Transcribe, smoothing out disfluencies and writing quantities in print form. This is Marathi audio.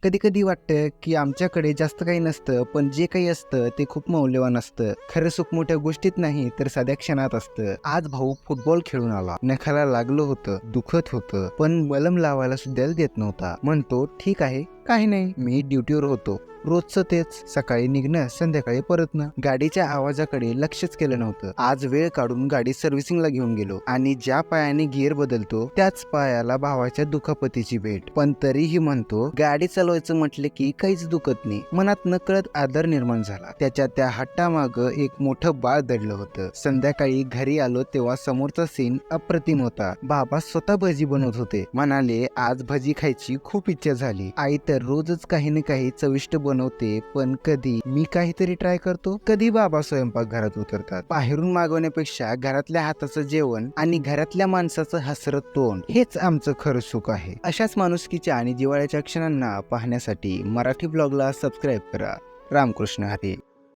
कधी कधी वाटतं की आमच्याकडे जास्त काही नसतं, पण जे काही असतं ते खूप मौल्यवान असतं. खरं सुख मोठ्या गोष्टीत नाही तर साध्या क्षणात असतं. आज भाऊ फुटबॉल खेळून आला, नखाला लागलं होतं, दुखत होतं, पण मलम लावायला सुद्धा देत नव्हता. म्हणतो ठीक आहे, काही नाही, मी ड्युटीवर होतो. रोजचं तेच, सकाळी निघणं, संध्याकाळी परतणं. गाडीच्या आवाजाकडे लक्षच केलं नव्हतं. आज वेळ काढून गाडी सर्व्हिसिंगला घेऊन गेलो आणि ज्या पायाने गिअर बदलतो त्याच पायाला भावाच्या दुखापतीची भेट. पण तरीही म्हणतो गाडी चालवायचं म्हटलं की काहीच दुखत नाही. मनात नकळत आदर निर्माण झाला. त्याच्या त्या हट्टामाग एक मोठं बाळ दडलं होतं. संध्याकाळी घरी आलो तेव्हा समोरचा सीन अप्रतिम होता. बाबा स्वतः भजी बनवत होते. म्हणाले आज भजी खायची खूप इच्छा झाली. आई तर रोजच काही ना काही चविष्ट बनवते, पण कधी मी काहीतरी ट्राय करतो, कधी बाबा स्वयंपाक घरात उतरतात. बाहेरून मागवण्यापेक्षा घरातल्या हाताचं जेवण आणि घरातल्या माणसाचं हसरत तोंड हेच आमचं खरं सुख आहे. अशाच माणुसकीच्या आणि जिव्हाळ्याच्या क्षणांना पाहण्यासाठी मराठी ब्लॉगला सबस्क्राईब करा. रामकृष्ण हरी.